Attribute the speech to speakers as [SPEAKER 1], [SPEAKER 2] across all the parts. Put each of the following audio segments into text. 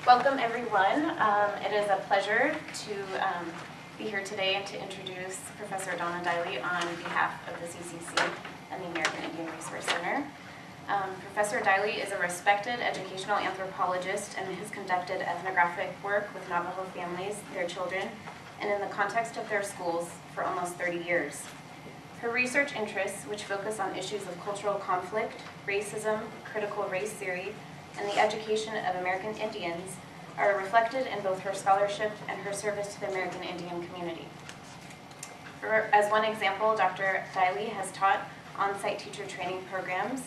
[SPEAKER 1] Welcome, everyone. It is a pleasure to be here today and to introduce Professor Donna Deyhle on behalf of the CCC and the American Indian Resource Center. Professor Deyhle is a respected educational anthropologist and has conducted ethnographic work with Navajo families, their children, and in the context of their schools for almost 30 years. Her research interests, which focus on issues of cultural conflict, racism, critical race theory, and the education of American Indians, are reflected in both her scholarship and her service to the American Indian community. As one example, Dr. Deyhle has taught on-site teacher training programs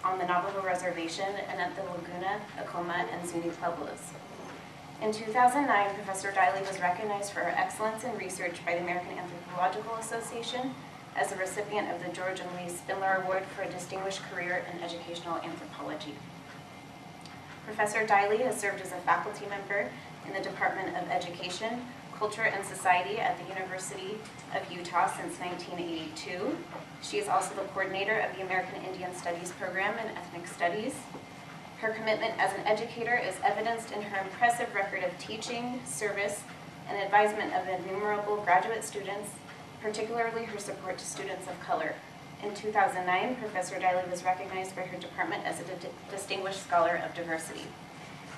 [SPEAKER 1] on the Navajo Reservation and at the Laguna, Acoma, and Zuni Pueblos. In 2009, Professor Deyhle was recognized for her excellence in research by the American Anthropological Association as a recipient of the George and Lee Spindler Award for a distinguished career in educational anthropology. Professor Deyhle has served as a faculty member in the Department of Education, Culture, and Society at the University of Utah since 1982. She is also the coordinator of the American Indian Studies program in Ethnic Studies. Her commitment as an educator is evidenced in her impressive record of teaching, service, and advisement of innumerable graduate students, particularly her support to students of color. In 2009, Professor Deyhle was recognized by her department as a Distinguished Scholar of Diversity.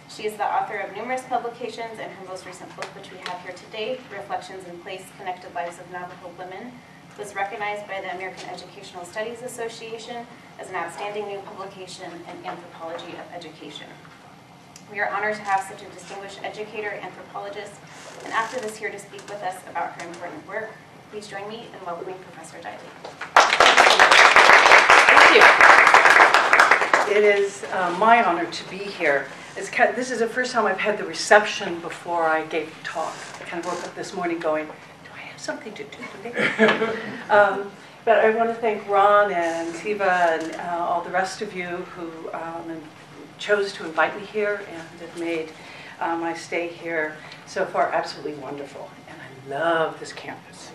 [SPEAKER 1] She is the author of numerous publications, and her most recent book, which we have here today, Reflections in Place, Connected Lives of Navajo Women, was recognized by the American Educational Studies Association as an outstanding new publication in anthropology of education. We are honored to have such a distinguished educator, anthropologist, and after this here to speak with us about her important work. Please join me in welcoming Professor Deyhle.
[SPEAKER 2] Thank you. It is my honor to be here. This is the first time I've had the reception before I gave the talk. I kind of woke up this morning going, do I have something to do today? But I want to thank Ron and Siva and all the rest of you who chose to invite me here and have made my stay here so far absolutely wonderful. And I love this campus.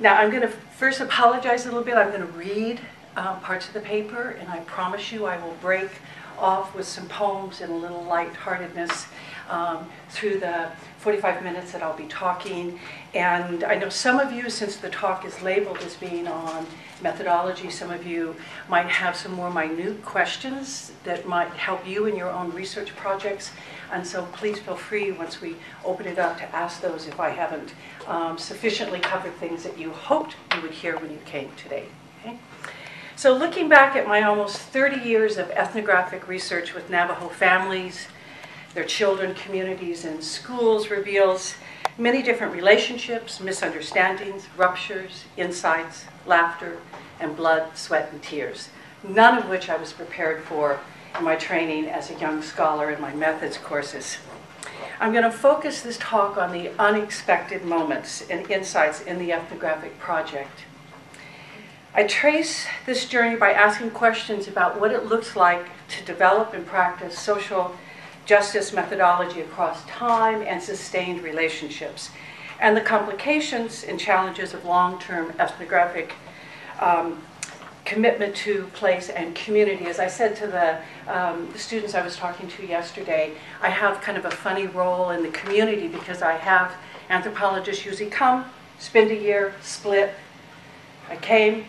[SPEAKER 2] Now, I'm going to first apologize a little bit. I'm going to read parts of the paper, and I promise you I will break off with some poems and a little lightheartedness through the 45 minutes that I'll be talking. And I know some of you, since the talk is labeled as being on methodology, some of you might have some more minute questions that might help you in your own research projects. And so please feel free, once we open it up, to ask those if I haven't sufficiently covered things that you hoped you would hear when you came today. Okay? So looking back at my almost 30 years of ethnographic research with Navajo families, their children, communities, and schools reveals many different relationships, misunderstandings, ruptures, insights, laughter, and blood, sweat, and tears, none of which I was prepared for in my training as a young scholar in my methods courses. I'm going to focus this talk on the unexpected moments and insights in the ethnographic project. I trace this journey by asking questions about what it looks like to develop and practice social justice methodology across time and sustained relationships, and the complications and challenges of long-term ethnographic commitment to place and community. As I said to the students I was talking to yesterday, I have kind of a funny role in the community because I have anthropologists usually come, spend a year, split. I came,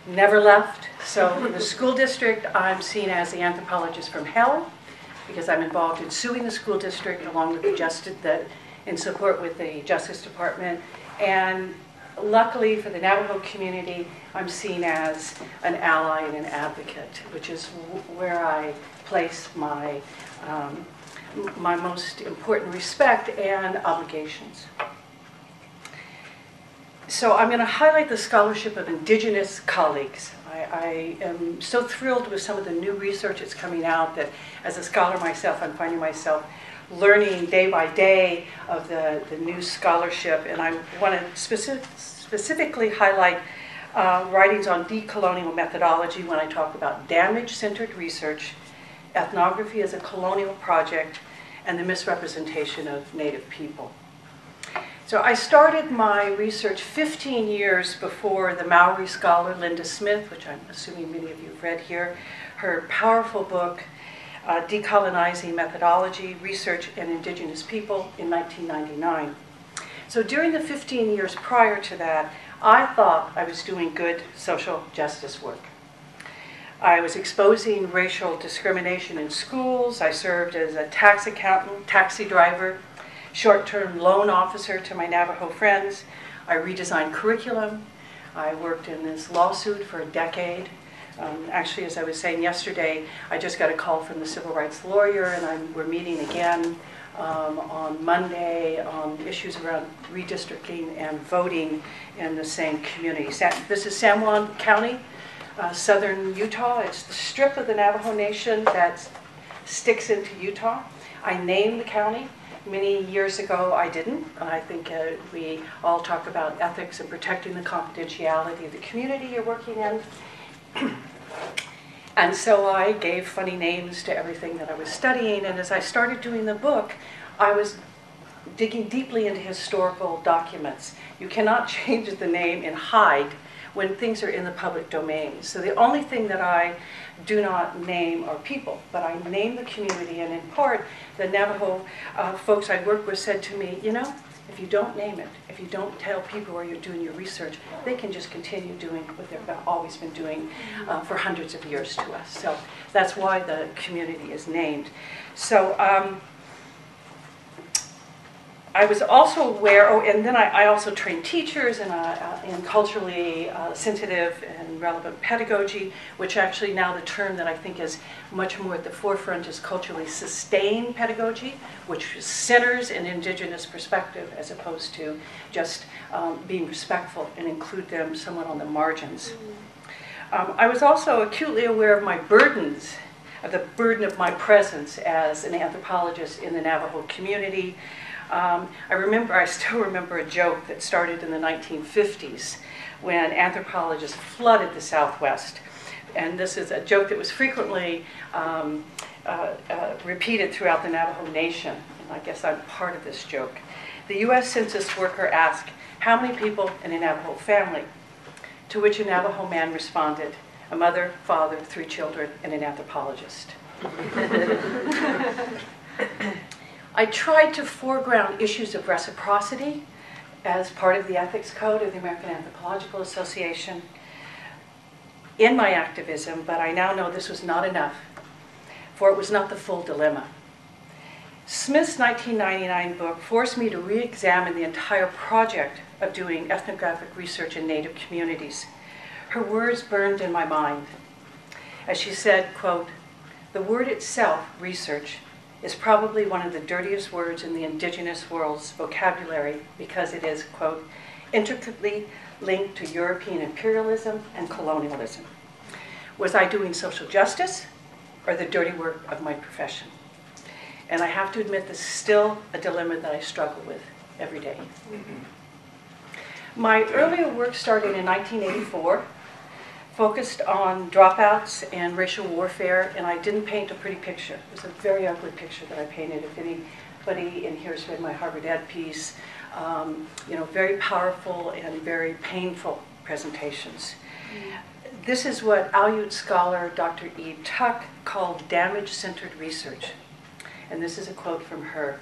[SPEAKER 2] never left. So in the school district, I'm seen as the anthropologist from hell because I'm involved in suing the school district along with in support with the Justice Department. And luckily for the Navajo community, I'm seen as an ally and an advocate, which is where I place my most important respect and obligations. So I'm going to highlight the scholarship of Indigenous colleagues. I am so thrilled with some of the new research that's coming out that as a scholar myself, I'm finding myself learning day by day of the new scholarship. And I want to specifically highlight writings on decolonial methodology when I talk about damage-centered research, ethnography as a colonial project, and the misrepresentation of Native people. So I started my research 15 years before the Maori scholar Linda Smith, which I'm assuming many of you have read here, her powerful book, Decolonizing Methodology, Research and Indigenous People in 1999. So during the 15 years prior to that, I thought I was doing good social justice work. I was exposing racial discrimination in schools. I served as a tax accountant, taxi driver, short-term loan officer to my Navajo friends. I redesigned curriculum. I worked in this lawsuit for a decade. Actually, as I was saying yesterday, I just got a call from the civil rights lawyer, and we're meeting again on Monday on issues around redistricting and voting in the same community. This is San Juan County, southern Utah. It's the strip of the Navajo Nation that sticks into Utah. I named the county. Many years ago, I didn't. I think we all talk about ethics and protecting the confidentiality of the community you're working in. And so I gave funny names to everything that I was studying. And as I started doing the book, I was digging deeply into historical documents. You cannot change the name and hide when things are in the public domain. So the only thing that I do not name are people, but I name the community. And in part, the Navajo folks I work with said to me, you know, if you don't name it, if you don't tell people where you're doing your research, they can just continue doing what they've always been doing for hundreds of years to us. So that's why the community is named. So I was also aware, and then I also trained teachers in culturally sensitive and relevant pedagogy, which actually now the term that I think is much more at the forefront is culturally sustained pedagogy, which centers an indigenous perspective as opposed to just being respectful and include them somewhat on the margins. I was also acutely aware of my burdens, of the burden of my presence as an anthropologist in the Navajo community. I still remember a joke that started in the 1950s when anthropologists flooded the Southwest. And this is a joke that was frequently repeated throughout the Navajo Nation. And I guess I'm part of this joke. The U.S. Census worker asked, "How many people in a Navajo family?" To which a Navajo man responded, "A mother, father, 3 children, and an anthropologist." I tried to foreground issues of reciprocity as part of the ethics code of the American Anthropological Association in my activism, but I now know this was not enough, for it was not the full dilemma. Smith's 1999 book forced me to re-examine the entire project of doing ethnographic research in Native communities. Her words burned in my mind. As she said, quote, "The word itself, research, is probably one of the dirtiest words in the indigenous world's vocabulary because it is, quote, intricately linked to European imperialism and colonialism. Was I doing social justice or the dirty work of my profession?" And I have to admit, this is still a dilemma that I struggle with every day. My earlier work started in 1984, focused on dropouts and racial warfare, and I didn't paint a pretty picture. It was a very ugly picture that I painted. If anybody in here has read my Harvard Ed piece, very powerful and very painful presentations. This is what Aleut scholar Dr. Eve Tuck called damage-centered research. And this is a quote from her.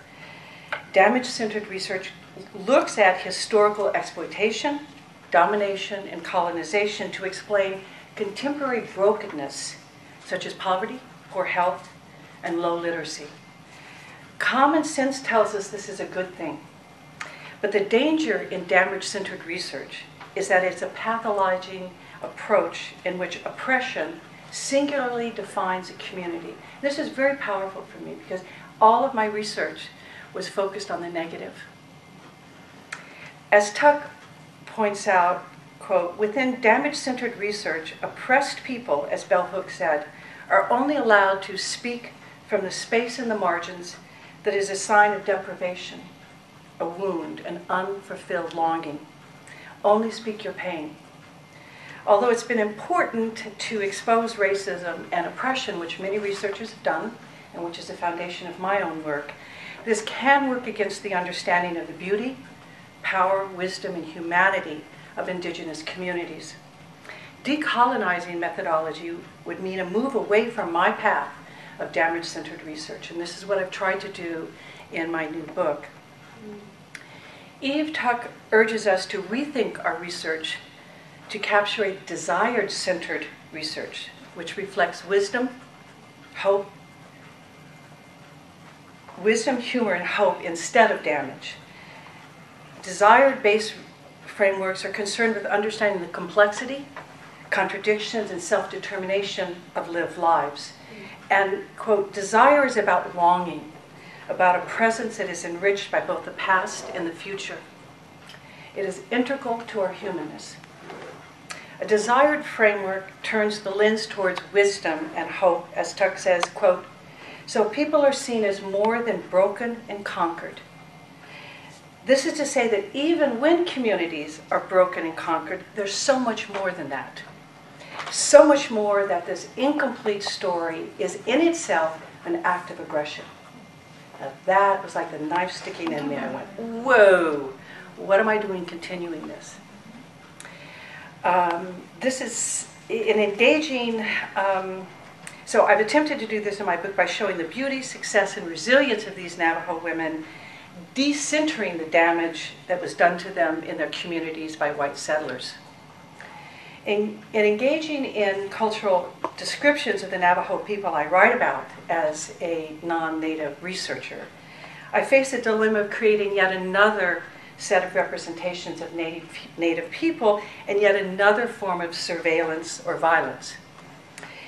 [SPEAKER 2] "Damage-centered research looks at historical exploitation, domination, and colonization to explain contemporary brokenness, such as poverty, poor health, and low literacy. Common sense tells us this is a good thing. But the danger in damage-centered research is that it's a pathologizing approach in which oppression singularly defines a community." This is very powerful for me because all of my research was focused on the negative. As Tuck points out, quote, "Within damage-centered research, oppressed people, as Bell Hooks said, are only allowed to speak from the space in the margins that is a sign of deprivation, a wound, an unfulfilled longing. Only speak your pain. Although it's been important to expose racism and oppression, which many researchers have done, and which is the foundation of my own work, this can work against the understanding of the beauty, power, wisdom, and humanity of indigenous communities. Decolonizing methodology would mean a move away from my path of damage-centered research. And this is what I've tried to do in my new book. Eve Tuck urges us to rethink our research to capture a desired-centered research, which reflects wisdom, hope, humor, and hope instead of damage. Desired-based frameworks are concerned with understanding the complexity, contradictions, and self-determination of lived lives. And, quote, desire is about longing, about a presence that is enriched by both the past and the future. It is integral to our humanness. A desired framework turns the lens towards wisdom and hope, as Tuck says, quote, so people are seen as more than broken and conquered. This is to say that even when communities are broken and conquered, there's so much more than that. So much more that this incomplete story is in itself an act of aggression. Now that was like the knife sticking in there. I went, whoa, what am I doing continuing this? This is an engaging, so I've attempted to do this in my book by showing the beauty, success, and resilience of these Navajo women, decentering the damage that was done to them in their communities by white settlers. In engaging in cultural descriptions of the Navajo people I write about as a non-Native researcher, I face the dilemma of creating yet another set of representations of Native people and yet another form of surveillance or violence.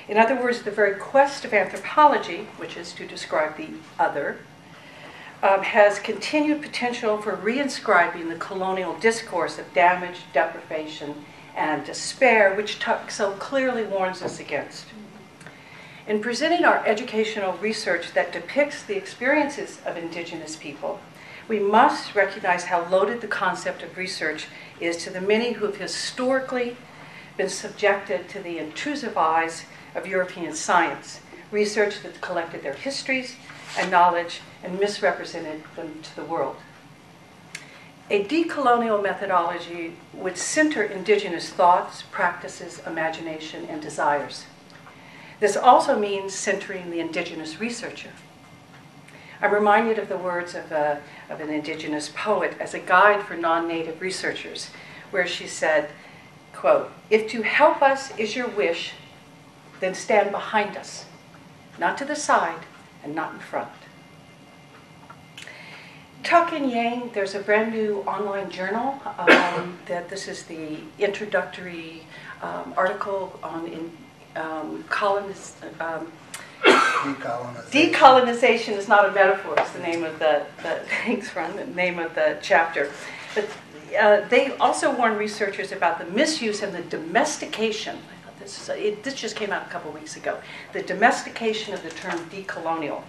[SPEAKER 2] In other words, the very quest of anthropology, which is to describe the other, has continued potential for reinscribing the colonial discourse of damage, deprivation, and despair, which Tuck so clearly warns us against. In presenting our educational research that depicts the experiences of indigenous people, we must recognize how loaded the concept of research is to the many who have historically been subjected to the intrusive eyes of European science, research that collected their histories and knowledge and misrepresented them to the world. A decolonial methodology would center indigenous thoughts, practices, imagination, and desires. This also means centering the indigenous researcher. I'm reminded of the words of an indigenous poet as a guide for non-Native researchers, where she said, quote, if to help us is your wish, then stand behind us, not to the side and not in front. Tuck and Yang, there's a brand new online journal that this is the introductory article on decolonization is not a metaphor, it's the name of the name of the chapter. But they also warn researchers about the misuse and the domestication. I thought this just came out a couple weeks ago. The domestication of the term decolonial,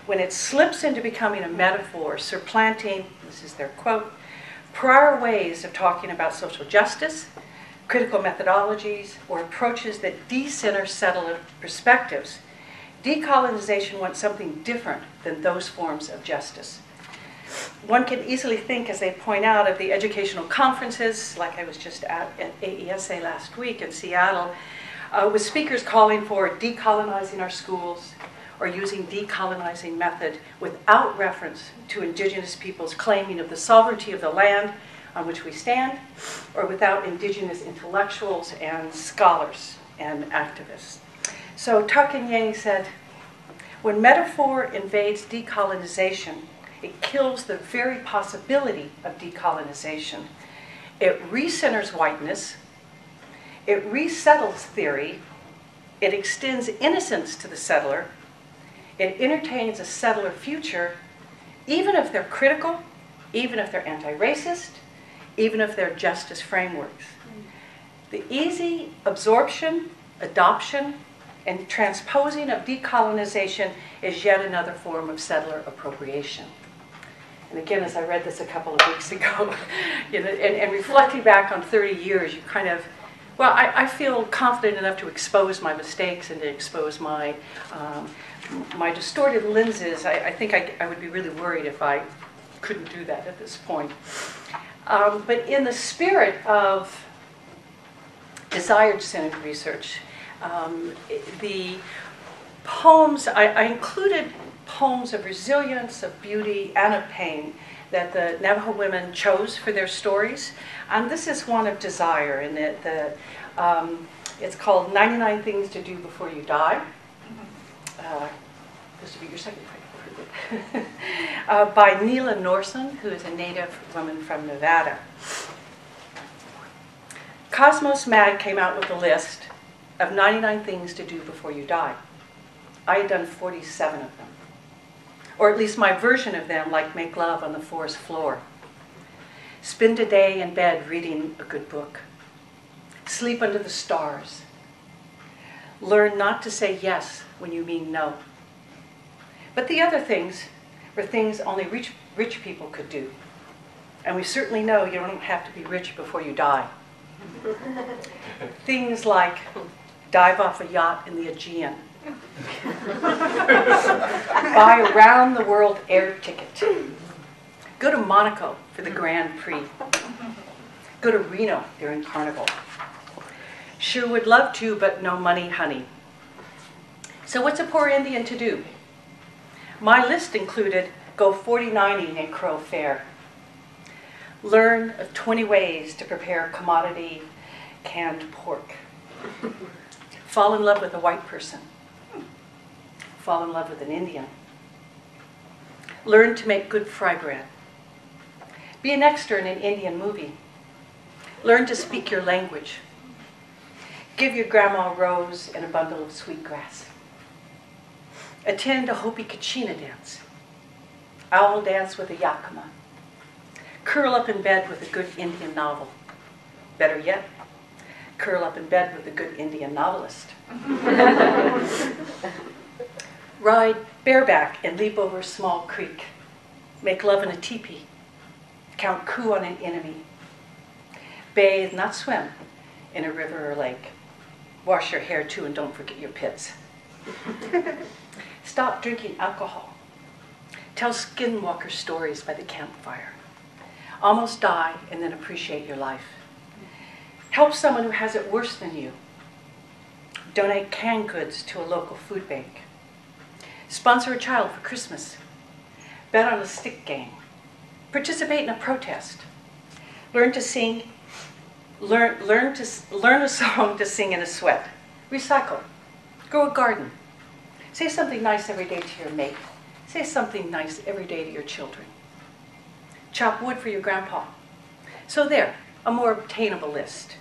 [SPEAKER 2] when it slips into becoming a metaphor, supplanting, this is their quote, prior ways of talking about social justice, critical methodologies, or approaches that decenter settler perspectives. Decolonization wants something different than those forms of justice. One can easily think, as they point out, of the educational conferences, like I was just at AESA last week in Seattle, with speakers calling for decolonizing our schools, or using decolonizing method without reference to indigenous peoples claiming of the sovereignty of the land on which we stand, or without indigenous intellectuals and scholars and activists. So Tuck and Yang said, when metaphor invades decolonization, it kills the very possibility of decolonization. It recenters whiteness, it resettles theory, it extends innocence to the settler, it entertains a settler future, even if they're critical, even if they're anti-racist, even if they're justice frameworks. The easy absorption, adoption, and transposing of decolonization is yet another form of settler appropriation. And again, as I read this a couple of weeks ago, and reflecting back on 30 years, you kind of, well, I feel confident enough to expose my mistakes and to expose my distorted lenses. I think I would be really worried if I couldn't do that at this point. But in the spirit of desired-centered research, the poems, I included poems of resilience, of beauty, and of pain that the Navajo women chose for their stories. And this is one of desire, and it's called 99 Things to Do Before You Die. This will be your second title. By Neela Norson, who is a Native woman from Nevada. Cosmos Mag came out with a list of 99 things to do before you die. I had done 47 of them, or at least my version of them, like make love on the forest floor, spend a day in bed reading a good book, sleep under the stars, learn not to say yes when you mean no. But the other things were things only rich people could do. And we certainly know you don't have to be rich before you die. Things like dive off a yacht in the Aegean, buy a round-the-world air ticket, go to Monaco for the Grand Prix, go to Reno during Carnival. Sure would love to, but no money, honey. So what's a poor Indian to do? My list included go 40-90 in Crow Fair, learn of 20 ways to prepare commodity canned pork, fall in love with a white person, fall in love with an Indian, learn to make good fry bread, be an extra in an Indian movie, learn to speak your language, give your grandma a rose and a bundle of sweetgrass, attend a Hopi Kachina dance, owl dance with a Yakima, curl up in bed with a good Indian novel. Better yet, curl up in bed with a good Indian novelist. Ride bareback and leap over a small creek. Make love in a teepee. Count coup on an enemy. Bathe, not swim, in a river or lake. Wash your hair too and don't forget your pits. Stop drinking alcohol. Tell skinwalker stories by the campfire. Almost die and then appreciate your life. Help someone who has it worse than you. Donate canned goods to a local food bank. Sponsor a child for Christmas. Bet on a stick game. Participate in a protest. Learn to sing. Learn a song to sing in a sweat. Recycle. Grow a garden. Say something nice every day to your mate. Say something nice every day to your children. Chop wood for your grandpa. So there, a more obtainable list.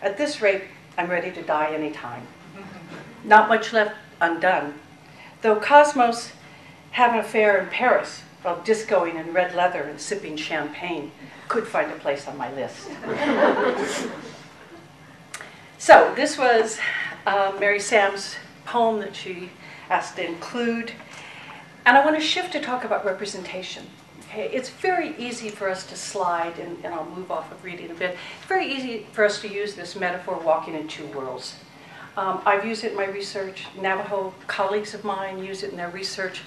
[SPEAKER 2] At this rate, I'm ready to die anytime. Not much left undone. Though Cosmos have an affair in Paris while discoing in red leather and sipping champagne could find a place on my list. So this was Mary Sam's poem that she asked to include. And I want to shift to talk about representation. Okay, it's very easy for us to slide, and I'll move off of reading a bit. It's very easy for us to use this metaphor, walking in two worlds. I've used it in my research. Navajo colleagues of mine use it in their research.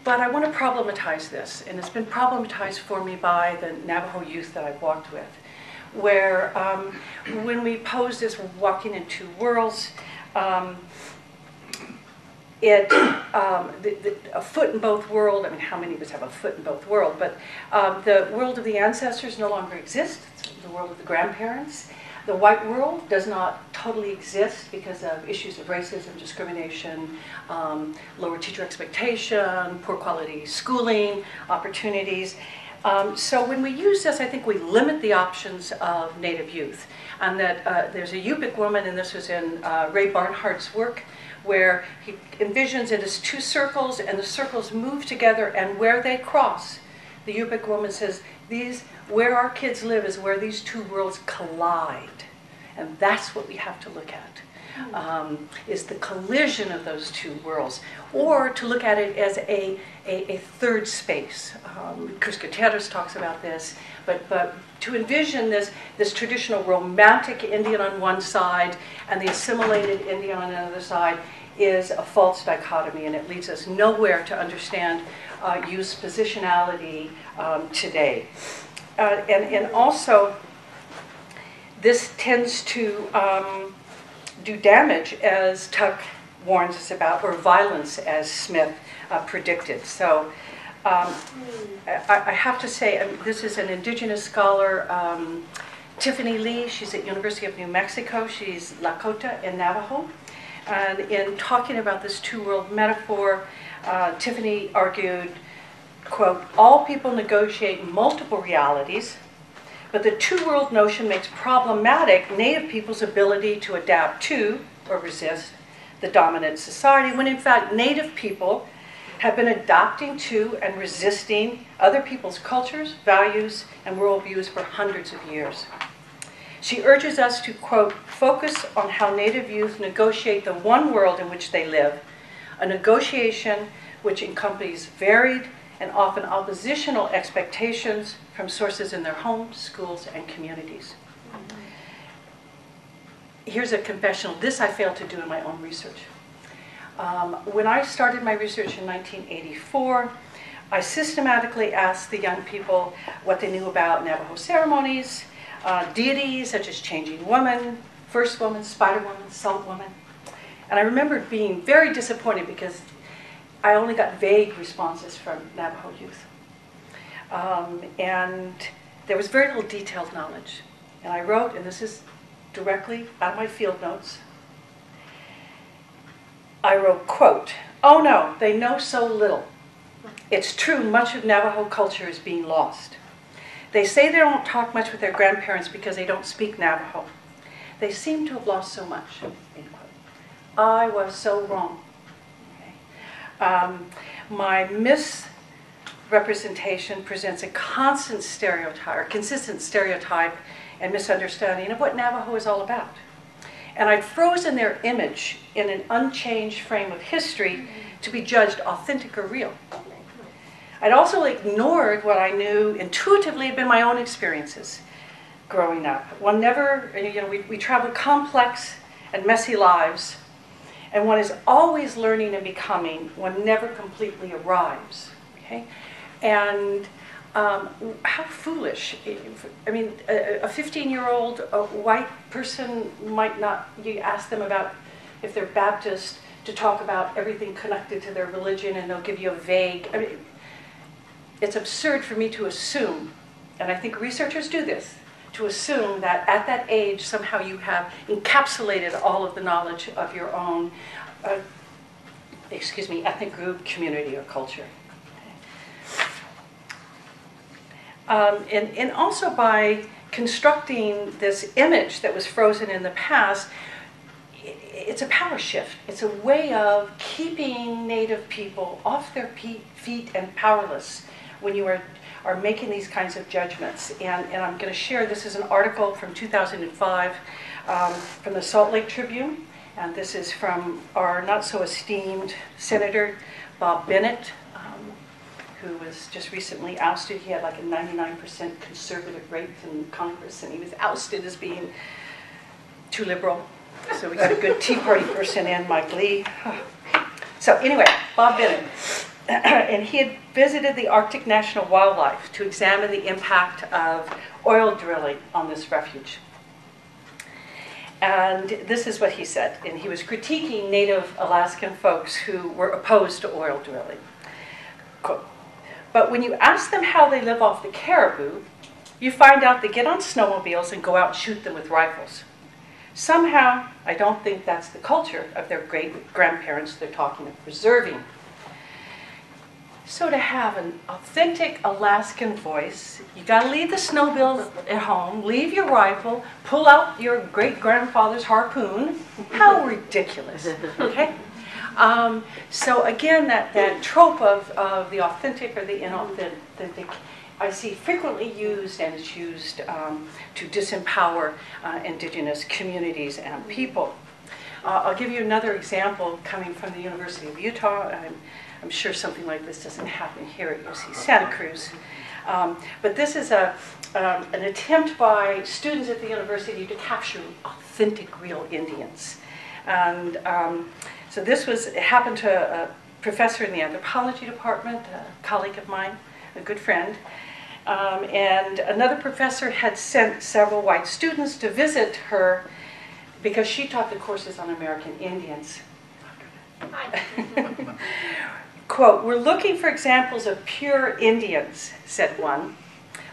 [SPEAKER 2] But I want to problematize this, and it's been problematized for me by the Navajo youth that I've walked with, where when we pose this walking in two worlds, a foot in both worlds, I mean, how many of us have a foot in both worlds, but the world of the ancestors no longer exists, it's the world of the grandparents. The white world does not totally exist because of issues of racism, discrimination, lower teacher expectation, poor quality schooling, opportunities. So when we use this, I think we limit the options of Native youth. And that there's a Yupik woman, and this was in Ray Barnhart's work, where he envisions it as two circles, and the circles move together, and where they cross, the Yupik woman says, where our kids live is where these two worlds collide. And that's what we have to look at, is the collision of those two worlds, or to look at it as a third space. Cruz talks about this, but to envision this traditional romantic Indian on one side and the assimilated Indian on the other side is a false dichotomy, and it leads us nowhere to understand youth's positionality today. And also, this tends to do damage, as Tuck warns us about, or violence, as Smith predicted. So I have to say, this is an indigenous scholar, Tiffany Lee. She's at University of New Mexico. She's Lakota and Navajo. And in talking about this two-world metaphor, Tiffany argued, quote, all people negotiate multiple realities, but the two-world notion makes problematic Native people's ability to adapt to or resist the dominant society, when in fact Native people have been adapting to and resisting other people's cultures, values, and worldviews for hundreds of years. She urges us to, quote, focus on how Native youth negotiate the one world in which they live, a negotiation which encompasses varied and often oppositional expectations from sources in their homes, schools, and communities. Here's a confessional. This I failed to do in my own research. When I started my research in 1984, I systematically asked the young people what they knew about Navajo ceremonies, deities such as Changing Woman, First Woman, Spider Woman, Salt Woman. And I remember being very disappointed because I only got vague responses from Navajo youth. And there was very little detailed knowledge. And I wrote, and this is directly out of my field notes, I wrote, quote, oh no, they know so little. It's true, much of Navajo culture is being lost. They say they don't talk much with their grandparents because they don't speak Navajo. They seem to have lost so much, end quote. I was so wrong. Okay. My misrepresentation presents a constant stereotype, or consistent stereotype and misunderstanding of what Navajo is all about. And I'd frozen their image in an unchanged frame of history to be judged authentic or real. I'd also ignored what I knew intuitively had been my own experiences growing up. One never, we travel complex and messy lives, and one is always learning and becoming. One never completely arrives. Okay, and how foolish. I mean, a 15-year-old white person might not, you ask them about if they're Baptist, to talk about everything connected to their religion, and they'll give you a vague, I mean, it's absurd for me to assume, and I think researchers do this, to assume that at that age somehow you have encapsulated all of the knowledge of your own, ethnic group, community, or culture. And also by constructing this image that was frozen in the past, it's a power shift. It's a way of keeping Native people off their feet and powerless when you are making these kinds of judgments. And I'm going to share, this is an article from 2005 from the Salt Lake Tribune. And this is from our not so esteemed Senator Bob Bennett, who was just recently ousted. He had like a 99% conservative rate in Congress, and he was ousted as being too liberal. So we got a good Tea Party person in, Mike Lee. So anyway, Bob Bennett. And he had visited the Arctic National Wildlife to examine the impact of oil drilling on this refuge. And this is what he said. And he was critiquing Native Alaskan folks who were opposed to oil drilling. Quote, but when you ask them how they live off the caribou, you find out they get on snowmobiles and go out and shoot them with rifles. Somehow, I don't think that's the culture of their great-grandparents they're talking of preserving. So to have an authentic Alaskan voice, you gotta leave the snowmobiles at home, leave your rifle, pull out your great-grandfather's harpoon. How ridiculous, okay? So again, that trope of the authentic or the inauthentic, I see frequently used, and it's used to disempower indigenous communities and people. I'll give you another example coming from the University of Utah. I'm sure something like this doesn't happen here at UC Santa Cruz. But this is an attempt by students at the university to capture authentic, real Indians. And so it happened to a professor in the anthropology department, a colleague of mine, a good friend. And another professor had sent several white students to visit her because she taught the courses on American Indians.
[SPEAKER 3] Hi.
[SPEAKER 2] Quote, "We're looking for examples of pure Indians," said one.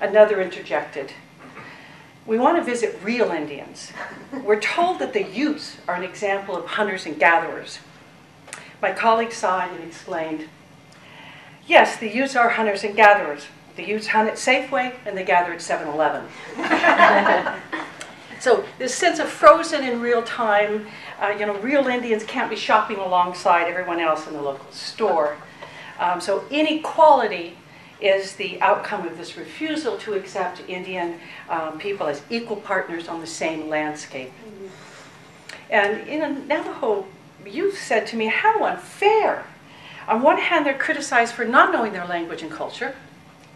[SPEAKER 2] Another interjected, "We want to visit real Indians. We're told that the Utes are an example of hunters and gatherers." My colleague sighed and explained, "Yes, the Utes are hunters and gatherers. The Utes hunt at Safeway and they gather at 7-Eleven." So this sense of frozen in real time, real Indians can't be shopping alongside everyone else in the local store. So inequality is the outcome of this refusal to accept Indian people as equal partners on the same landscape. And in a Navajo youth said to me, "How unfair. On one hand, they're criticized for not knowing their language and culture,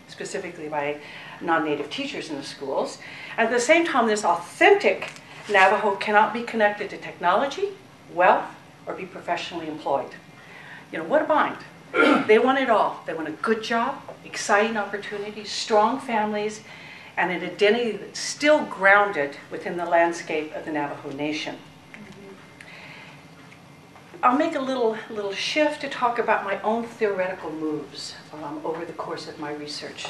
[SPEAKER 2] specifically by non-native teachers in the schools. At the same time, this authentic Navajo cannot be connected to technology, wealth, or be professionally employed." What a bind. They want it all. They want a good job, exciting opportunities, strong families, and an identity that's still grounded within the landscape of the Navajo Nation. I'll make a little shift to talk about my own theoretical moves over the course of my research.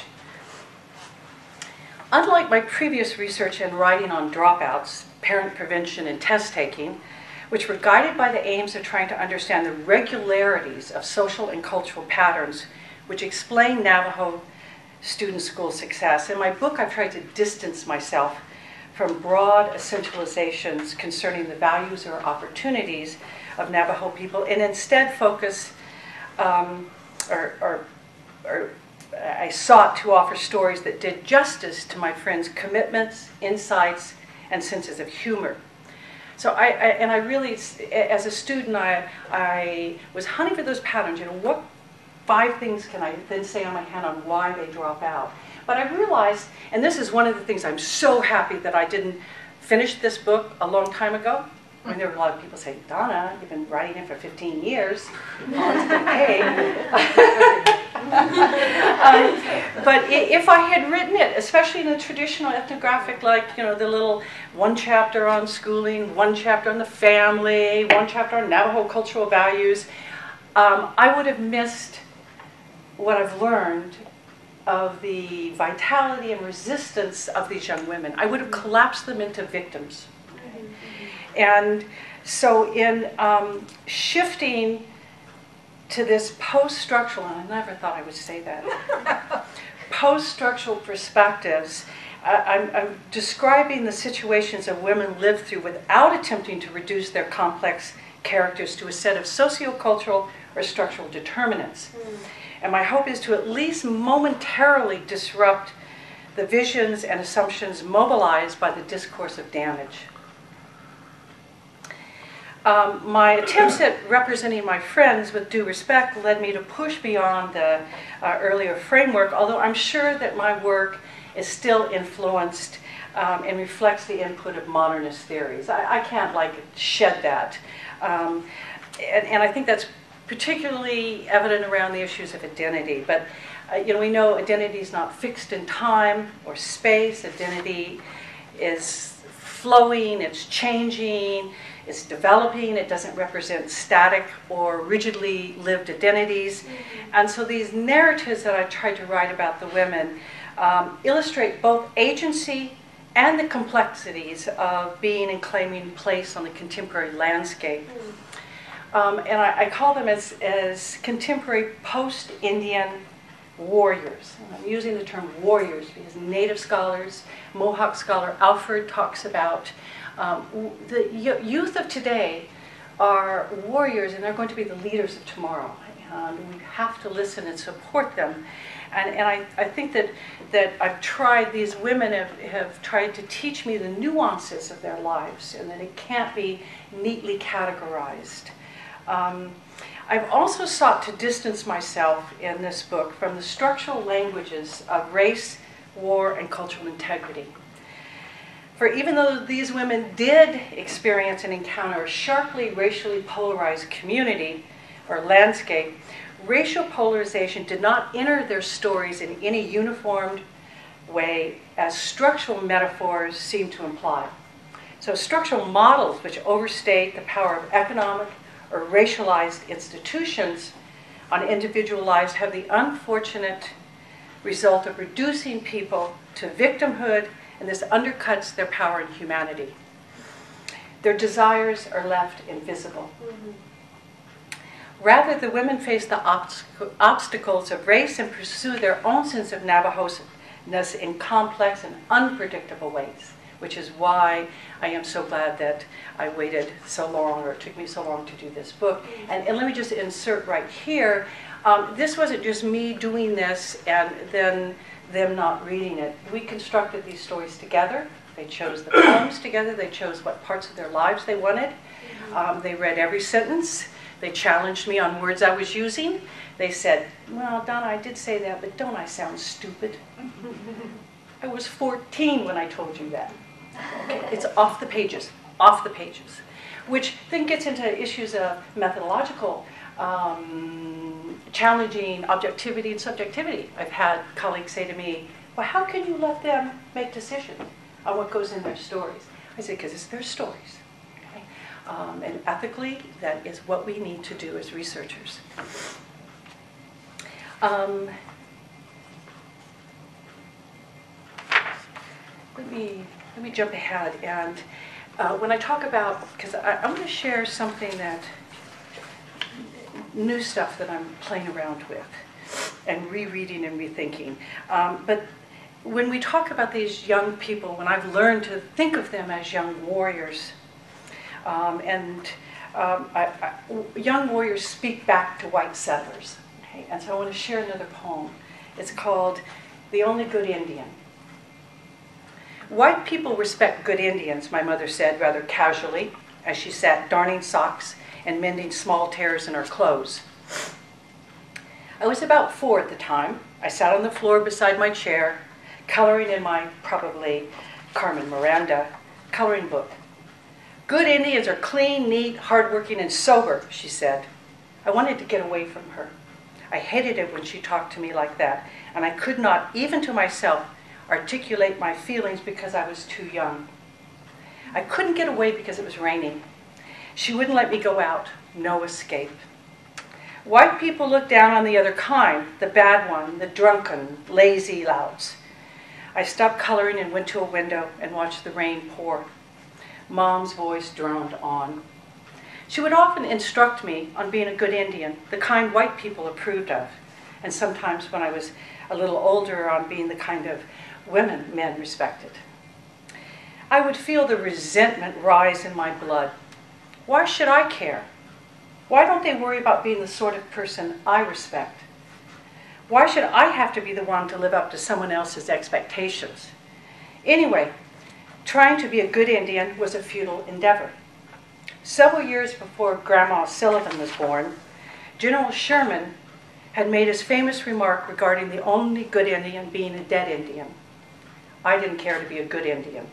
[SPEAKER 2] Unlike my previous research and writing on dropouts, parent prevention, and test taking, which were guided by the aims of trying to understand the regularities of social and cultural patterns which explain Navajo student school success, in my book I've tried to distance myself from broad essentializations concerning the values or opportunities of Navajo people, and instead focus, I sought to offer stories that did justice to my friends' commitments, insights, and senses of humor. So I really, as a student, I was hunting for those patterns. What 5 things can I then say on my hand on why they drop out? But I realized, and this is one of the things I'm so happy that I didn't finish this book a long time ago. I mean, there were a lot of people saying, "Donna, you've been writing it for 15 years. But if I had written it, especially in a traditional ethnographic, like, the little one chapter on schooling, one chapter on the family, one chapter on Navajo cultural values, I would have missed what I've learned of the vitality and resistance of these young women. I would have collapsed them into victims. And so in shifting to this post-structural, and I never thought I would say that, post-structural perspectives, I'm describing the situations that women live through without attempting to reduce their complex characters to a set of sociocultural or structural determinants. And my hope is to at least momentarily disrupt the visions and assumptions mobilized by the discourse of damage. My attempts at representing my friends with due respect led me to push beyond the earlier framework, although I'm sure that my work is still influenced and reflects the input of modernist theories. I can't shed that. And I think that's particularly evident around the issues of identity. But we know identity is not fixed in time or space. Identity is flowing, it's changing, it's developing. It doesn't represent static or rigidly lived identities. And so these narratives that I tried to write about the women illustrate both agency and the complexities of being and claiming place on the contemporary landscape. And I call them as contemporary post-Indian warriors. And I'm using the term warriors because Native scholars, Mohawk scholar Alford talks about the youth of today are warriors, and they're going to be the leaders of tomorrow. And we have to listen and support them. And I think that I've tried, these women have tried to teach me the nuances of their lives, and that it can't be neatly categorized. I've also sought to distance myself in this book from the structural languages of race, war, and cultural integrity. For even though these women did experience and encounter a sharply racially polarized community or landscape, racial polarization did not enter their stories in any uniformed way, as structural metaphors seem to imply. So structural models which overstate the power of economic or racialized institutions on individual lives have the unfortunate result of reducing people to victimhood, and this undercuts their power and humanity. Their desires are left invisible. Rather, the women face the obstacles of race and pursue their own sense of Navajo-ness in complex and unpredictable ways, which is why I am so glad that I waited so long, or it took me so long to do this book. And let me just insert right here, this wasn't just me doing this and then them not reading it. We constructed these stories together. They chose the poems together. They chose what parts of their lives they wanted. They read every sentence. They challenged me on words I was using. They said, well, Donna, I did say that, but don't I sound stupid? I was 14 when I told you that. Okay, it's off the pages, which then gets into issues of methodological, challenging objectivity and subjectivity. I've had colleagues say to me, well, how can you let them make decisions on what goes in their stories? I say, because it's their stories. And ethically, that is what we need to do as researchers. Let me jump ahead. And when I talk about, because I'm going to share something that, new stuff that I'm playing around with and rereading and rethinking. But when we talk about these young people, when I've learned to think of them as young warriors, young warriors speak back to white settlers. Okay? And so I want to share another poem. It's called The Only Good Indian. White people respect good Indians, my mother said rather casually as she sat darning socks and mending small tears in her clothes. I was about 4 at the time. I sat on the floor beside my chair, coloring in my, probably Carmen Miranda, coloring book. Good Indians are clean, neat, hardworking, and sober, she said. I wanted to get away from her. I hated it when she talked to me like that, and I could not, even to myself, articulate my feelings because I was too young. I couldn't get away because it was raining. She wouldn't let me go out. No escape. White people look down on the other kind, the bad one, the drunken, lazy louds. I stopped coloring and went to a window and watched the rain pour. Mom's voice droned on. She would often instruct me on being a good Indian, the kind white people approved of, and sometimes when I was a little older on being the kind of women men respected. I would feel the resentment rise in my blood. Why should I care? Why don't they worry about being the sort of person I respect? Why should I have to be the one to live up to someone else's expectations? Anyway, trying to be a good Indian was a futile endeavor. Several years before Grandma Sullivan was born, General Sherman had made his famous remark regarding the only good Indian being a dead Indian. I didn't care to be a good Indian.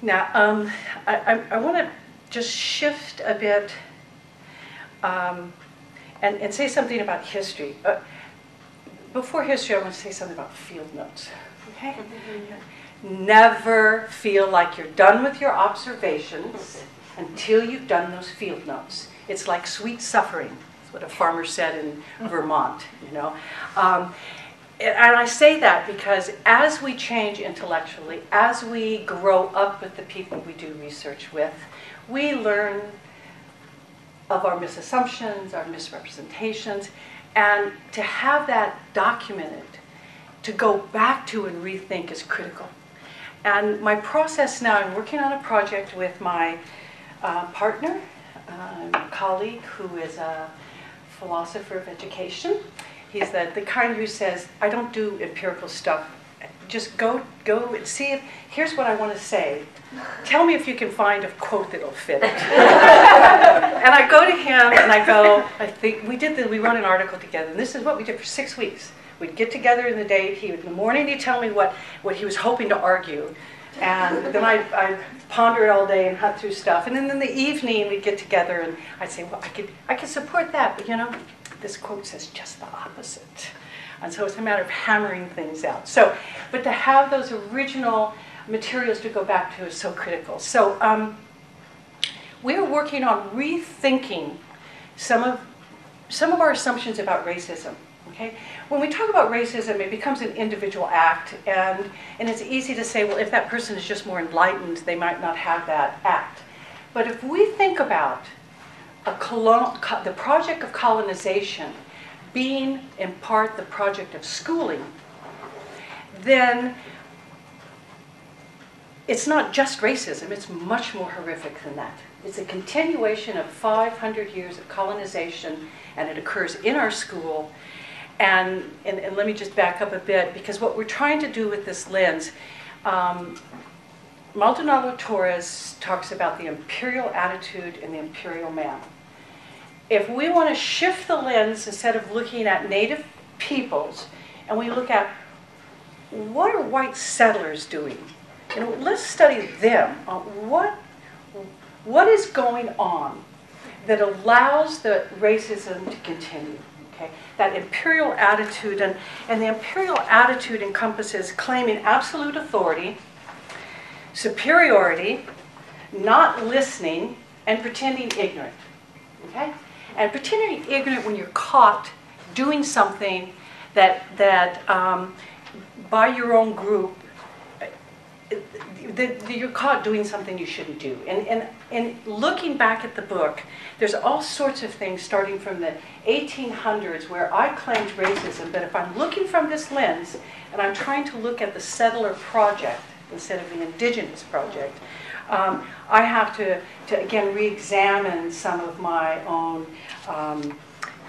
[SPEAKER 2] Now, I want to just shift a bit and say something about history. Before history, I want to say something about field notes. Okay? Never feel like you're done with your observations until you've done those field notes. It's like sweet suffering. That's what a farmer said in Vermont, you know. And I say that because as we change intellectually, as we grow up with the people we do research with, we learn of our misassumptions, our misrepresentations, and to have that documented, to go back to and rethink is critical. And my process now, I'm working on a project with my partner, colleague, who is a philosopher of education. He's the kind who says, I don't do empirical stuff. Just go and see if, here's what I want to say. Tell me if you can find a quote that'll fit it. And I go to him and I go, we wrote an article together, and this is what we did for 6 weeks. We'd get together in the day, in the morning he'd tell me what he was hoping to argue. And then I'd ponder it all day and hunt through stuff. And then in the evening we'd get together and I'd say, well, I could support that, but you know, this quote says just the opposite. And so it's a matter of hammering things out. So, but to have those original materials to go back to is so critical. So we're working on rethinking some of our assumptions about racism. Okay? When we talk about racism, it becomes an individual act, and it's easy to say, well, if that person is just more enlightened, they might not have that act. But if we think about the project of colonization being in part the project of schooling, then it's not just racism, it's much more horrific than that. It's a continuation of 500 years of colonization, and it occurs in our school. And let me just back up a bit, because what we're trying to do with this lens, Maldonado Torres talks about the imperial attitude and the imperial man. If we want to shift the lens, instead of looking at native peoples, and we look at what are white settlers doing, let's study them. What is going on that allows the racism to continue? Okay? That imperial attitude, and the imperial attitude encompasses claiming absolute authority, superiority, not listening, and pretending ignorant. Okay? And pretending ignorant when you're caught doing something that by your own group, you're caught doing something you shouldn't do. And looking back at the book, there's all sorts of things starting from the 1800s where I claimed racism, but if I'm looking from this lens and I'm trying to look at the settler project instead of the indigenous project, I have to again re-examine some of my own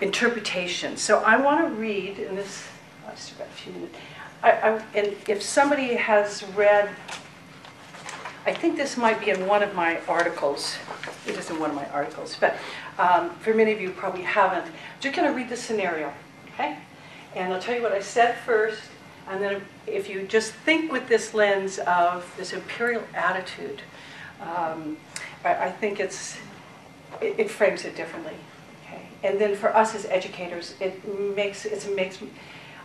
[SPEAKER 2] interpretations. So I want to read, and this, I've just got a few minutes, and if somebody has read, I think this might be in one of my articles. It is in one of my articles, but for many of you who probably haven't, I'm just going to read the scenario, okay? And I'll tell you what I said first, and then if you just think with this lens of this imperial attitude, I think it frames it differently, okay? And then for us as educators,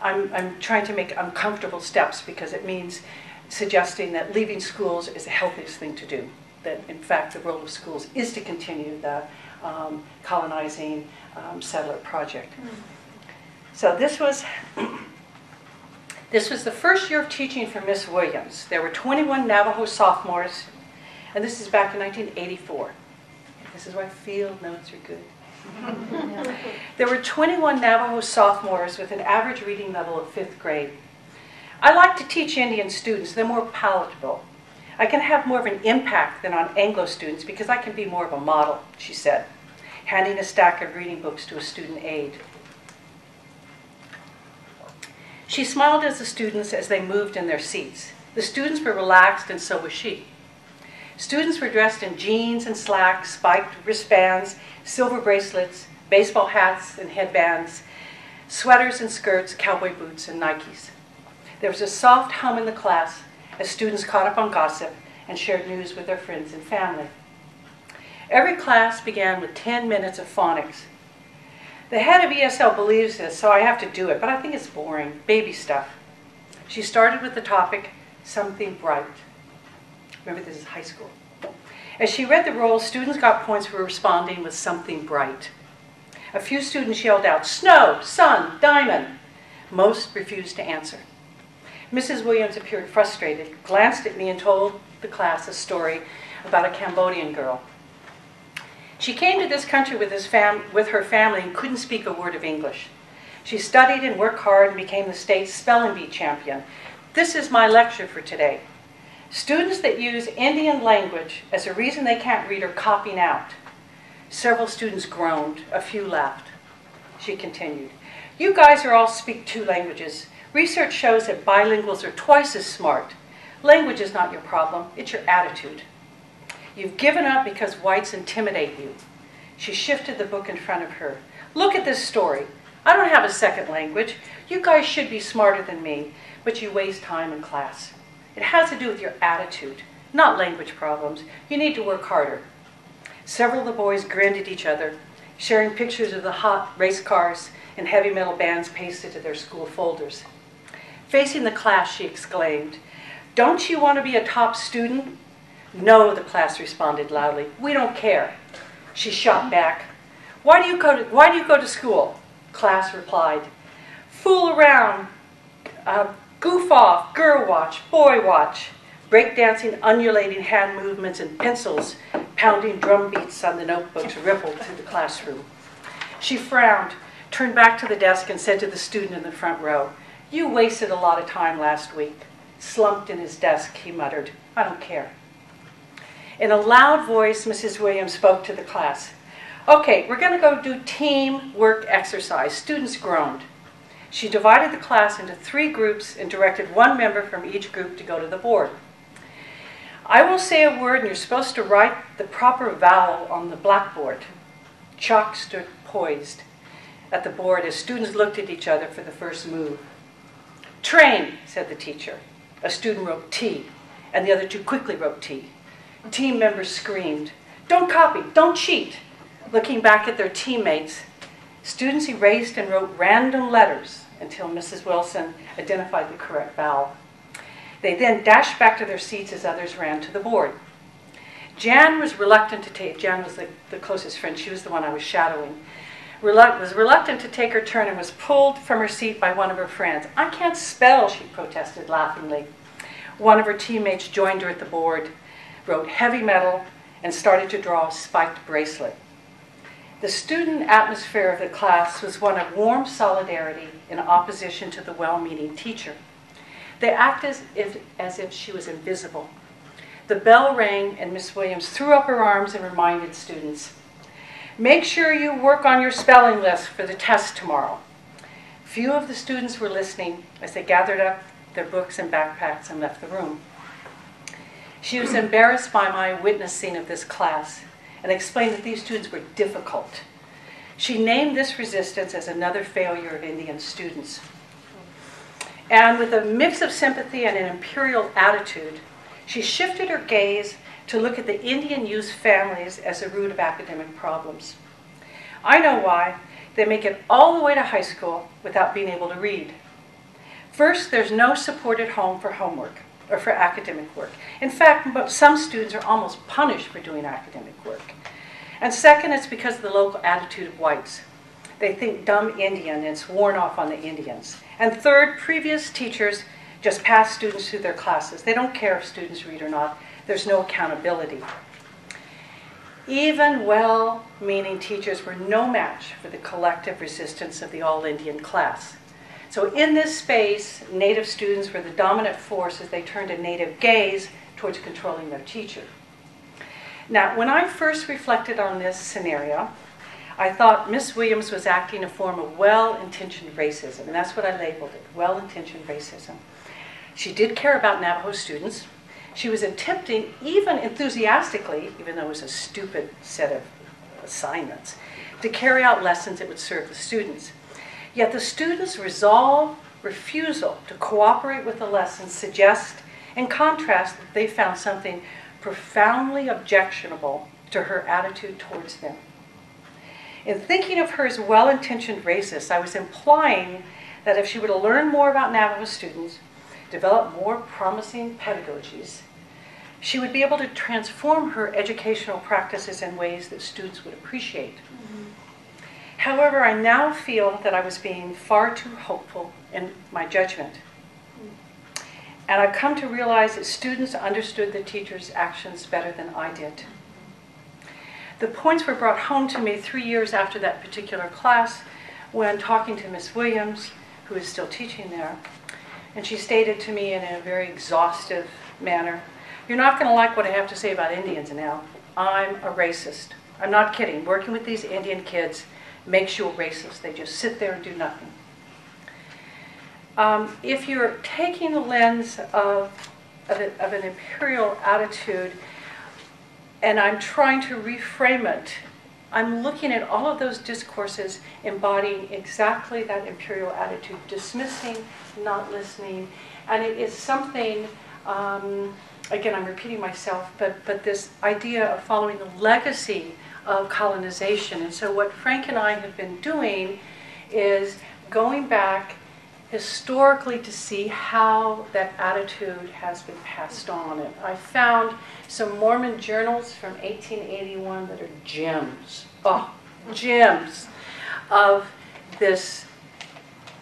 [SPEAKER 2] I'm trying to make uncomfortable steps, because it means suggesting that leaving schools is the healthiest thing to do. That in fact the role of schools is to continue the colonizing settler project. So this was the first year of teaching for Miss Williams. There were 21 Navajo sophomores, and this is back in 1984. This is why field notes are good. There were 21 Navajo sophomores with an average reading level of 5th grade. I like to teach Indian students. They're more palatable. I can have more of an impact than on Anglo students because I can be more of a model, she said, handing a stack of reading books to a student aide. She smiled at the students as they moved in their seats. The students were relaxed, and so was she. Students were dressed in jeans and slacks, spiked wristbands, silver bracelets, baseball hats and headbands, sweaters and skirts, cowboy boots and Nikes. There was a soft hum in the class as students caught up on gossip and shared news with their friends and family. Every class began with 10 minutes of phonics. The head of ESL believes this, so I have to do it, but I think it's boring, baby stuff. She started with the topic, something bright. Remember, this is high school. As she read the roll, students got points for responding with something bright. A few students yelled out, snow, sun, diamond. Most refused to answer. Mrs. Williams appeared frustrated, glanced at me, and told the class a story about a Cambodian girl. She came to this country with her family and couldn't speak a word of English. She studied and worked hard and became the state's spelling bee champion. This is my lecture for today. Students that use Indian language as a reason they can't read are copying out. Several students groaned. A few laughed. She continued, you guys all speak 2 languages. Research shows that bilinguals are twice as smart. Language is not your problem. It's your attitude. You've given up because whites intimidate you. She shifted the book in front of her. Look at this story. I don't have a second language. You guys should be smarter than me, but you waste time in class. It has to do with your attitude, not language problems. You need to work harder. Several of the boys grinned at each other, sharing pictures of the hot race cars and heavy metal bands pasted to their school folders. Facing the class, she exclaimed, Don't you want to be a top student? No, the class responded loudly. We don't care. She shot back. Why do you go to school? Class replied. Fool around, goof off, girl watch, boy watch. Breakdancing, undulating hand movements, and pencils pounding drum beats on the notebooks rippled through the classroom. She frowned, turned back to the desk, and said to the student in the front row, "You wasted a lot of time last week." Slumped in his desk, he muttered, "I don't care." In a loud voice, Mrs. Williams spoke to the class. "Okay, we're going to go do team work exercise." Students groaned. She divided the class into 3 groups and directed one member from each group to go to the board. "I will say a word and you're supposed to write the proper vowel on the blackboard." Chalk stood poised at the board as students looked at each other for the first move. "Train," said the teacher. A student wrote T, and the other 2 quickly wrote T. Team members screamed, "Don't copy, don't cheat." Looking back at their teammates, students erased and wrote random letters until Mrs. Wilson identified the correct vowel. They then dashed back to their seats as others ran to the board. Jan was reluctant to take, Jan was the closest friend, she was the one I was shadowing, was reluctant to take her turn and was pulled from her seat by one of her friends. "I can't spell," she protested laughingly. One of her teammates joined her at the board, wrote heavy metal, and started to draw a spiked bracelet. The student atmosphere of the class was one of warm solidarity in opposition to the well-meaning teacher. They acted as if she was invisible. The bell rang and Miss Williams threw up her arms and reminded students, "Make sure you work on your spelling list for the test tomorrow." Few of the students were listening as they gathered up their books and backpacks and left the room. She was embarrassed by my witnessing of this class and explained that these students were difficult. She named this resistance as another failure of Indian students. And with a mix of sympathy and an imperial attitude, she shifted her gaze to look at the Indian youth families as the root of academic problems. "I know why. They make it all the way to high school without being able to read. First, there's no support at home for homework or for academic work. In fact, some students are almost punished for doing academic work. And second, it's because of the local attitude of whites. They think dumb Indian and it's worn off on the Indians. And third, previous teachers just pass students through their classes. They don't care if students read or not. There's no accountability." Even well-meaning teachers were no match for the collective resistance of the all-Indian class. So in this space, Native students were the dominant force as they turned a Native gaze towards controlling their teacher. Now, when I first reflected on this scenario, I thought Miss Williams was acting a form of well-intentioned racism, and that's what I labeled it, well-intentioned racism. She did care about Navajo students. She was attempting, even enthusiastically, even though it was a stupid set of assignments, to carry out lessons that would serve the students. Yet the students' refusal to cooperate with the lessons suggest, in contrast, that they found something profoundly objectionable to her attitude towards them. In thinking of her as well-intentioned racist, I was implying that if she were to learn more about Navajo students, develop more promising pedagogies, she would be able to transform her educational practices in ways that students would appreciate. Mm-hmm. However, I now feel that I was being far too hopeful in my judgment. And I've come to realize that students understood the teacher's actions better than I did. The points were brought home to me 3 years after that particular class when talking to Miss Williams, who is still teaching there. And she stated to me in a very exhaustive manner, "You're not going to like what I have to say about Indians now. I'm a racist. I'm not kidding. Working with these Indian kids makes you a racist. They just sit there and do nothing." If you're taking the lens of an imperial attitude, and I'm trying to reframe it, I'm looking at all of those discourses embodying exactly that imperial attitude, dismissing, not listening. And it is something, again, I'm repeating myself, but this idea of following the legacy of colonization. And so what Frank and I have been doing is going back historically to see how that attitude has been passed on. And I found some Mormon journals from 1881 that are gems, gems of this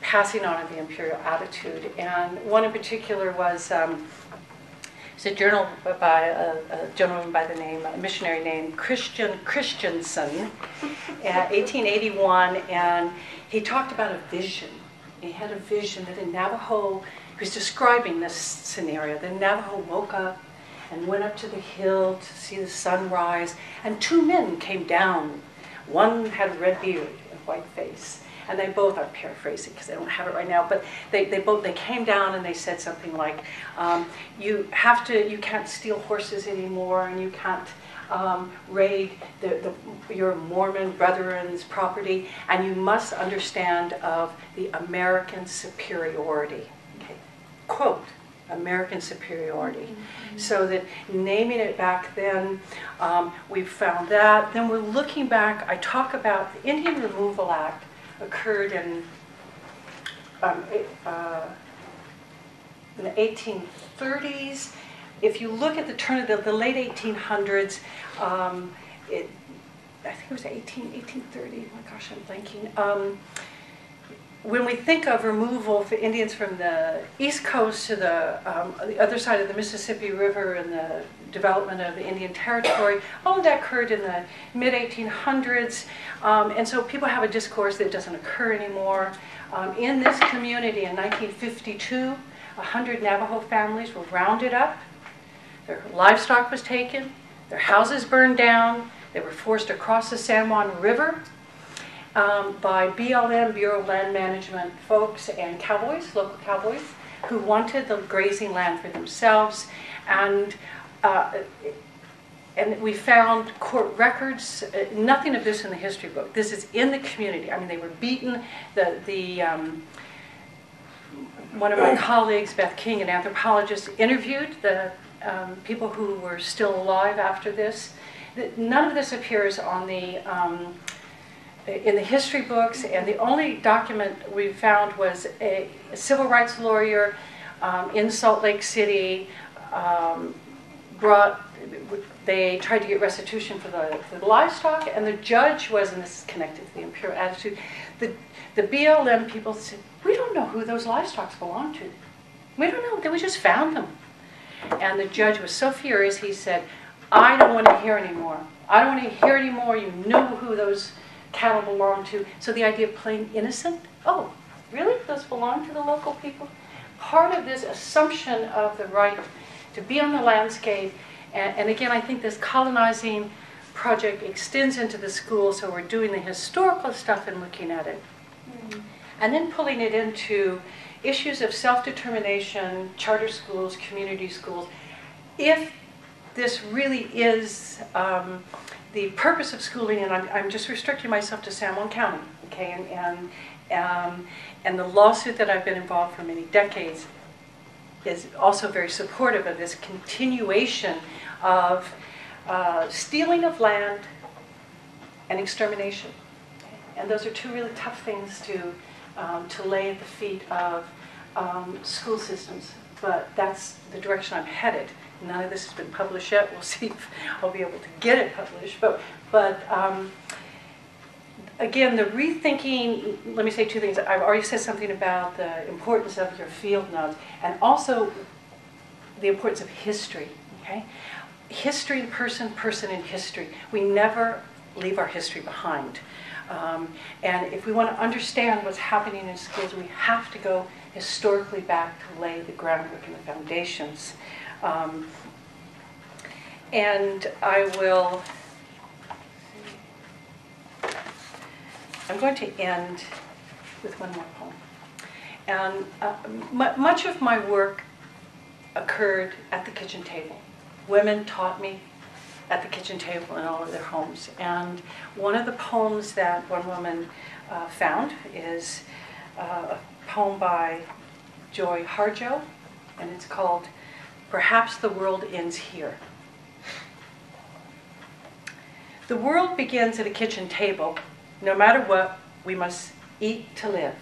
[SPEAKER 2] passing on of the imperial attitude. And one in particular was it's a journal by a gentleman by the name, a missionary named Christensen, 1881, and he talked about a vision. He had a vision that in Navajo, he was describing this scenario. The Navajo woke up and went up to the hill to see the sun rise, and two men came down. One had a red beard and white face, and they both, I'm paraphrasing because I don't have it right now, but they came down and they said something like, you can't steal horses anymore, and you can't raid your Mormon brethren's property, and you must understand of the American superiority. Okay. Quote, American superiority. Mm-hmm. So that naming it back then, we found that. Then we're looking back, I talk about the Indian Removal Act occurred in the 1830s. If you look at the turn of the late 1800s, I think it was 1830, oh my gosh, I'm blanking. When we think of removal for Indians from the East Coast to the other side of the Mississippi River and the development of the Indian Territory, all of that occurred in the mid-1800s, and so people have a discourse that doesn't occur anymore. In this community in 1952, 100 Navajo families were rounded up. Their livestock was taken, their houses burned down, they were forced across the San Juan River by BLM, Bureau of Land Management folks and cowboys, local cowboys, who wanted the grazing land for themselves. And we found court records, nothing of this in the history book. This is in the community. I mean, they were beaten. One of my colleagues, Beth King, an anthropologist, interviewed the people who were still alive after this. None of this appears on in the history books, and the only document we found was a civil rights lawyer in Salt Lake City they tried to get restitution for the livestock, and the judge was, and this is connected to the imperial attitude, the BLM people said, we don't know who those livestock belong to. We don't know, we just found them. And the judge was so furious, he said, I don't want to hear anymore. I don't want to hear anymore. You know who those cattle belong to. So the idea of playing innocent, oh, really? Those belong to the local people? Part of this assumption of the right to be on the landscape, and again, I think this colonizing project extends into the school, so we're doing the historical stuff and looking at it. Mm-hmm. And then pulling it into issues of self-determination, charter schools, community schools. If this really is the purpose of schooling, and I'm just restricting myself to San Juan County, okay, and the lawsuit that I've been involved for many decades is also very supportive of this continuation of stealing of land and extermination. And those are two really tough things to lay at the feet of school systems. But that's the direction I'm headed. None of this has been published yet. We'll see if I'll be able to get it published. But again, the rethinking, let me say two things. I've already said something about the importance of your field notes, and also the importance of history. Okay? History in person, person in history. We never leave our history behind. And if we want to understand what's happening in schools, we have to go historically back to lay the groundwork and the foundations. And I'm going to end with one more poem. And much of my work occurred at the kitchen table. Women taught me at the kitchen table in all of their homes. And one of the poems that one woman found is a poem by Joy Harjo, and it's called Perhaps the World Ends Here. The world begins at a kitchen table. No matter what, we must eat to live.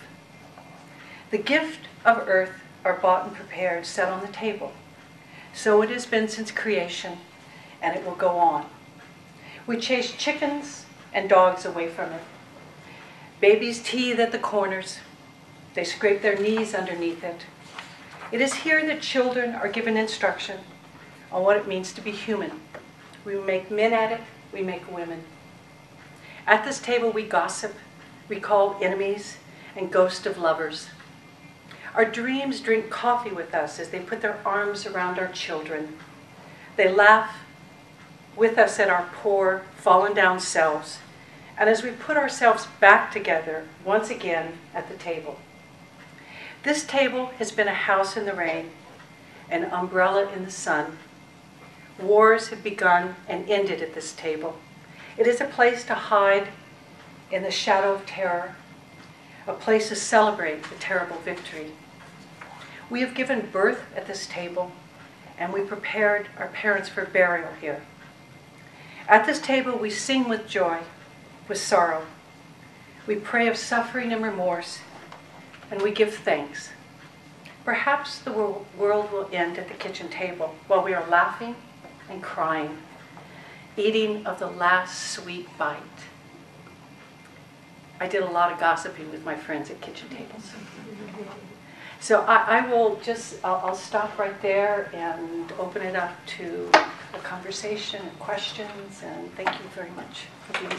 [SPEAKER 2] The gift of earth are bought and prepared, set on the table. So it has been since creation, and it will go on. We chase chickens and dogs away from it. Babies teethe at the corners. They scrape their knees underneath it. It is here that children are given instruction on what it means to be human. We make men at it, we make women. At this table we gossip, recall enemies, and ghost of lovers. Our dreams drink coffee with us as they put their arms around our children. They laugh with us at our poor, fallen down selves, and as we put ourselves back together once again at the table. This table has been a house in the rain, an umbrella in the sun. Wars have begun and ended at this table. It is a place to hide in the shadow of terror, a place to celebrate the terrible victory. We have given birth at this table, and we prepared our parents for burial here. At this table, we sing with joy, with sorrow. We pray of suffering and remorse, and we give thanks. Perhaps the world will end at the kitchen table while we are laughing and crying, eating of the last sweet bite. I did a lot of gossiping with my friends at kitchen tables. So I'll stop right there and open it up to a conversation and questions, and thank you very much for being here.